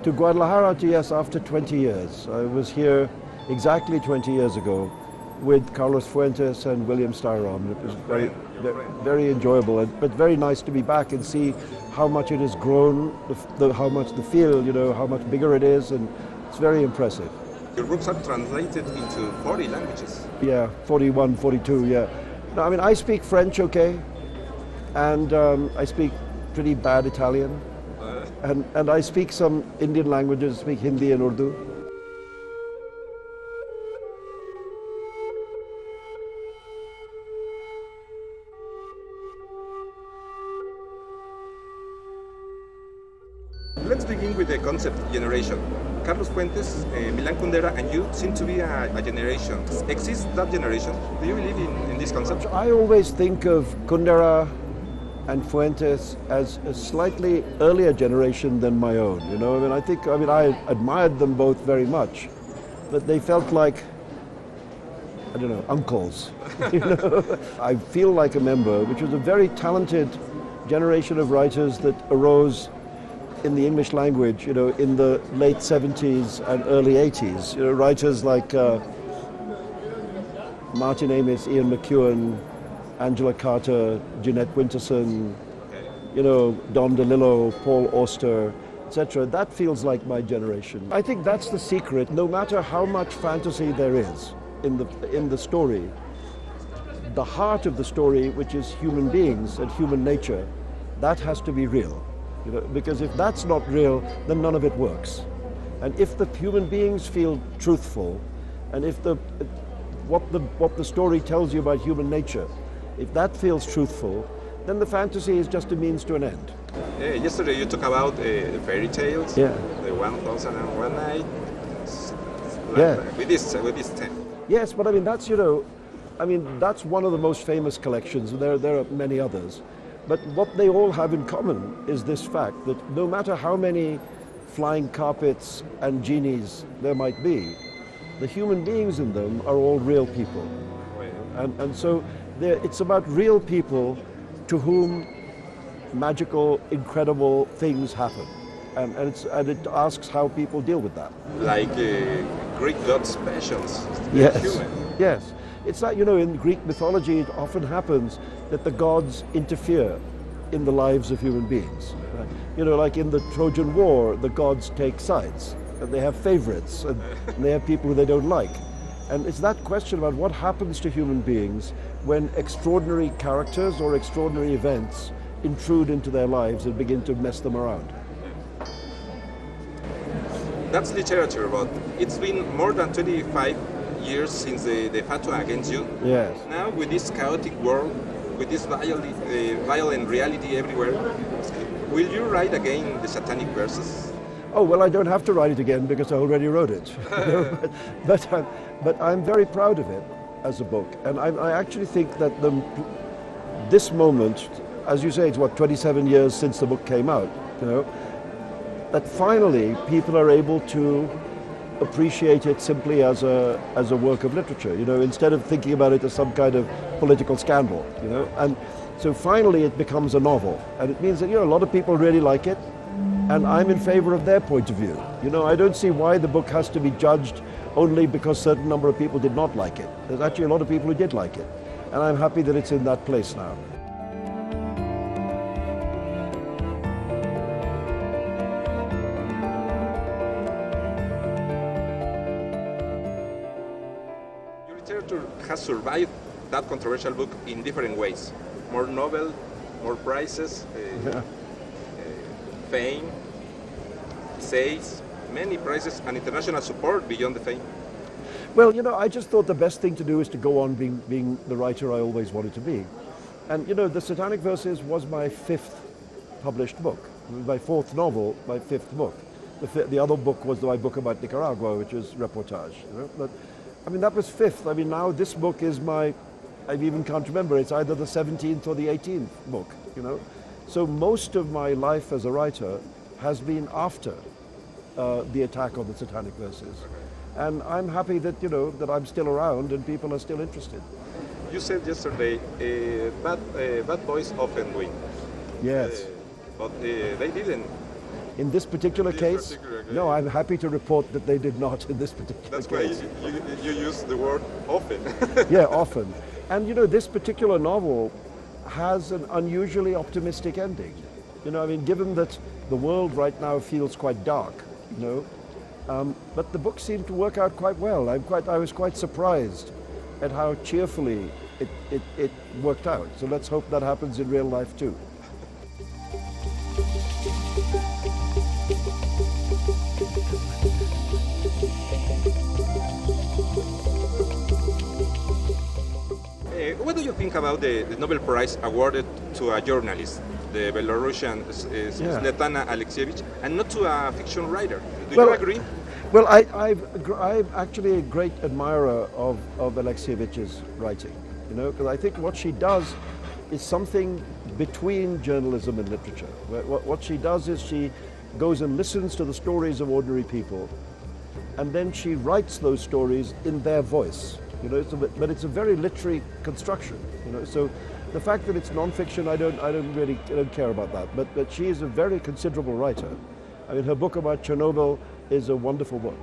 To Guadalajara, yes, after 20 years. I was here exactly 20 years ago with Carlos Fuentes and William Styron. It was very enjoyable, but very nice to be back and see how much it has grown, how much the field, how much bigger it is, and it's very impressive. Your books are translated into 40 languages. Yeah, 41, 42, yeah. No, I mean, I speak French, okay, and I speak pretty bad Italian, and I speak some Indian languages, speak Hindi and Urdu. Let's begin with the concept generation. Carlos Fuentes, Milan Kundera, and you seem to be a generation. Exists that generation? Do you believe in this concept? I always think of Kundera and Fuentes as a slightly earlier generation than my own. I admired them both very much, but they felt like, I don't know, uncles. I feel like a member, which was a very talented generation of writers that arose in the English language, in the late 70s and early 80s. Writers like Martin Amis, Ian McEwan, Angela Carter, Jeanette Winterson, Don DeLillo, Paul Auster, etc. That feels like my generation. I think that's the secret. No matter how much fantasy there is in the story, the heart of the story, which is human beings and human nature, that has to be real. Because if that's not real, then none of it works. And if the human beings feel truthful, and if what the story tells you about human nature, if that feels truthful, then the fantasy is just a means to an end. Yesterday you talked about the fairy tales, yeah. The 1001 Night. Yeah. With this 10. Yes, but that's one of the most famous collections. There are many others. But what they all have in common is this fact that no matter how many flying carpets and genies there might be, the human beings in them are all real people. And so it's about real people to whom magical, incredible things happen. And it asks how people deal with that. Like Greek gods' passions. Yes. Human. Yes. It's like, in Greek mythology, it often happens that the gods interfere in the lives of human beings. Like in the Trojan War, the gods take sides, and they have favorites, and they have people who they don't like. And it's that question about what happens to human beings when extraordinary characters or extraordinary events intrude into their lives and begin to mess them around. That's literature, but it's been more than 25 years since the fatwa against you. Yes. Now, with this chaotic world, with this violent reality everywhere, will you write again the satanic verses? Oh, well, I don't have to write it again because I already wrote it. But I'm very proud of it as a book. And I actually think that this moment, as you say, it's 27 years since the book came out, that finally people are able to appreciate it simply as a work of literature, instead of thinking about it as some kind of political scandal, And so finally it becomes a novel, and it means that a lot of people really like it, and I'm in favor of their point of view. I don't see why the book has to be judged only because a certain number of people did not like it. There's actually a lot of people who did like it, and I'm happy that it's in that place now. Has survived that controversial book in different ways. More Nobel, more prizes, fame, essays, many prizes, and international support beyond the fame. Well, I just thought the best thing to do is to go on being the writer I always wanted to be. And, the Satanic Verses was my 5th published book. My 4th novel, my 5th book. The other book was my book about Nicaragua, which is reportage. But that was 5th. Now this book is I even can't remember. It's either the 17th or the 18th book, So most of my life as a writer has been after the attack on the Satanic Verses. And I'm happy that, that I'm still around and people are still interested. You said yesterday, bad boys often win. Yes. But they didn't. In this particular case, no, I'm happy to report that they did not in this particular That's case. why you use the word often. Yeah, often. And you know, this particular novel has an unusually optimistic ending. You know, I mean, given that the world right now feels quite dark, you know, but the book seemed to work out quite well. I was quite surprised at how cheerfully it worked out. So let's hope that happens in real life too. What do you think about the Nobel Prize awarded to a journalist, the Belarusian Svetlana Alexievich, and not to a fiction writer? Do you agree? Well, I'm actually a great admirer of Alexievich's writing, you know, because I think what she does is something between journalism and literature. What she does is she goes and listens to the stories of ordinary people, and then she writes those stories in their voice. You know, but it's a very literary construction. You know, so the fact that it's non-fiction, I don't care about that. But she is a very considerable writer. I mean, her book about Chernobyl is a wonderful book.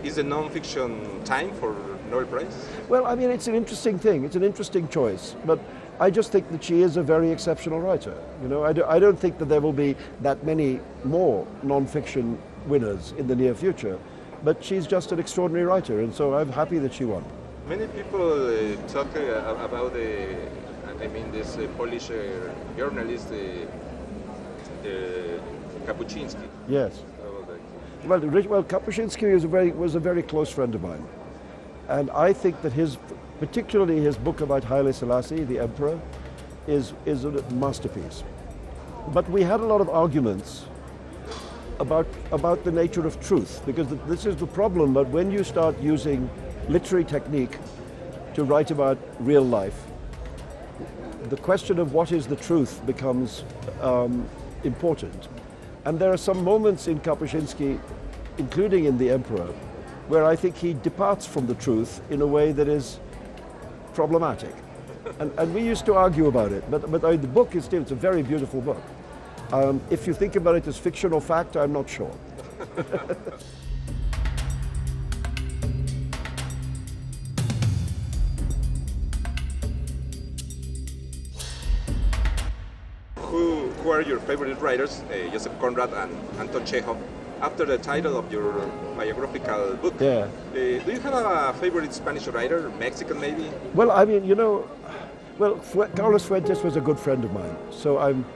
Is the non-fiction time for Nobel Prize? Well, I mean, it's an interesting thing. It's an interesting choice. But I just think that she is a very exceptional writer. You know, I don't think that there will be that many more non-fiction winners in the near future. But she's just an extraordinary writer, and so I'm happy that she won. Many people talk about this Polish journalist, Kapuczynski. Yes. Well, Kapuczynski was a very close friend of mine, and I think that particularly his book about Haile Selassie, the emperor, is a masterpiece. But we had a lot of arguments about the nature of truth, because this is the problem. But when you start using literary technique to write about real life, the question of what is the truth becomes important. And there are some moments in Kapuczynski, including in The Emperor, where I think he departs from the truth in a way that is problematic. And we used to argue about it, but the book is still, it's a very beautiful book. If you think about it as fiction or fact, I'm not sure. Who are your favorite writers, Joseph Conrad and Anton Chekhov, after the title of your biographical book? Yeah. Do you have a favorite Spanish writer, Mexican maybe? Well, I mean, you know, Carlos Fuentes was a good friend of mine, so I'm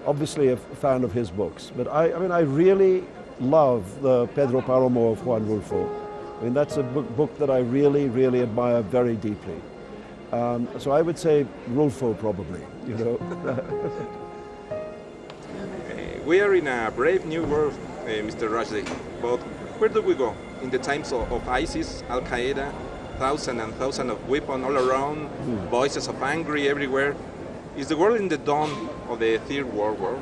obviously a fan of his books. But I really love the Pedro Páramo of Juan Rulfo. I mean, that's a book that I really, really admire very deeply. So I would say Rulfo probably, you know. We are in a brave new world, Mr. Rushdie, but where do we go? In the times of ISIS, Al-Qaeda, thousands and thousands of weapons all around, voices of angry everywhere. Is the world in the dawn of the Third World War?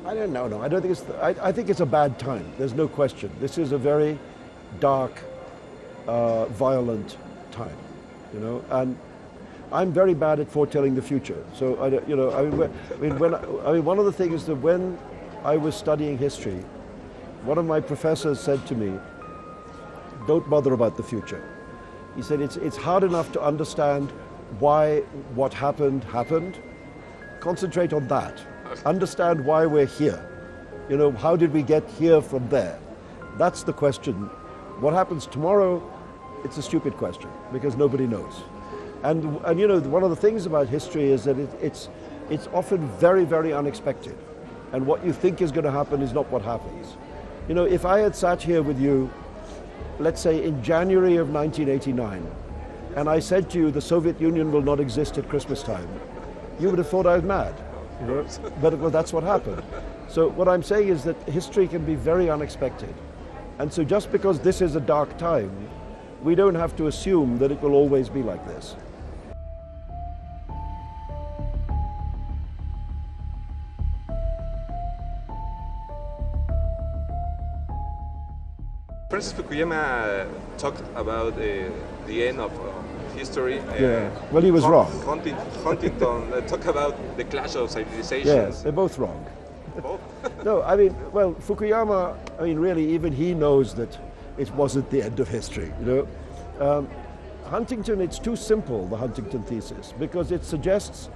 I don't know. No, I don't think it's. I think it's a bad time. There's no question. This is a very dark, violent time, you know. And I'm very bad at foretelling the future. So one of the things is that when I was studying history, one of my professors said to me, "Don't bother about the future." He said it's hard enough to understand why what happened. Concentrate on that. Understand why we're here. You know, how did we get here from there? That's the question. What happens tomorrow, it's a stupid question because nobody knows. And you know, one of the things about history is that it's often very, very unexpected. And what you think is going to happen is not what happens. You know, if I had sat here with you, let's say in January of 1989, and I said to you the Soviet Union will not exist at Christmas time, you would have thought I was mad. You know? But that's what happened. So what I'm saying is that history can be very unexpected. And so just because this is a dark time, we don't have to assume that it will always be like this. Francis Fukuyama talked about the end of history. Yeah. Well, he was wrong. Huntington talked about the clash of civilizations. Yes, they're both wrong. Both? No, I mean, well, Fukuyama, I mean, really, even he knows that it wasn't the end of history, you know. Huntington, it's too simple, the Huntington thesis, because it suggests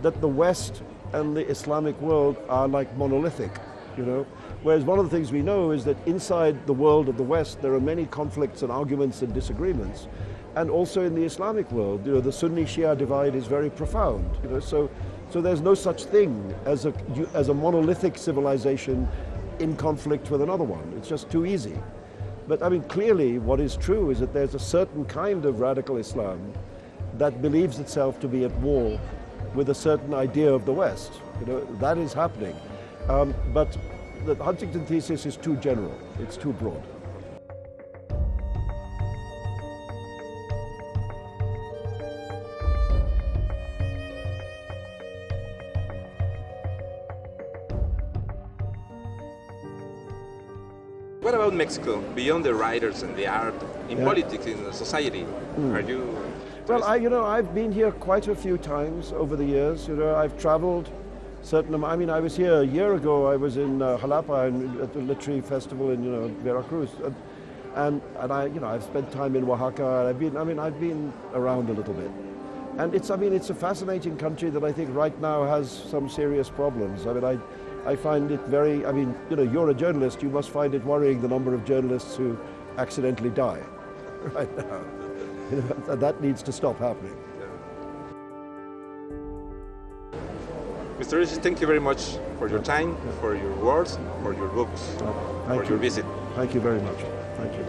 that the West and the Islamic world are like monolithic, you know. Whereas one of the things we know is that inside the world of the West, there are many conflicts and arguments and disagreements. And also in the Islamic world, you know, the Sunni-Shia divide is very profound, you know. So there's no such thing as a monolithic civilization in conflict with another one. It's just too easy. But I mean, clearly what is true is that there's a certain kind of radical Islam that believes itself to be at war with a certain idea of the West. You know, that is happening. But the Huntington thesis is too general. It's too broad. What about Mexico, beyond the writers and the art, in politics, in the society? Are you? Well, I've been here quite a few times over the years. You know, I've traveled I mean, I was here a year ago. I was in Jalapa at the literary festival in Veracruz, and I've spent time in Oaxaca. I've been around a little bit, and it's a fascinating country that I think right now has some serious problems. I mean, I find it very, you're a journalist, you must find it worrying the number of journalists who accidentally die right now. You know, that needs to stop happening. Mr. Rushdie, thank you very much for your time, for your words, for your books, for your visit. Thank you very much. Thank you.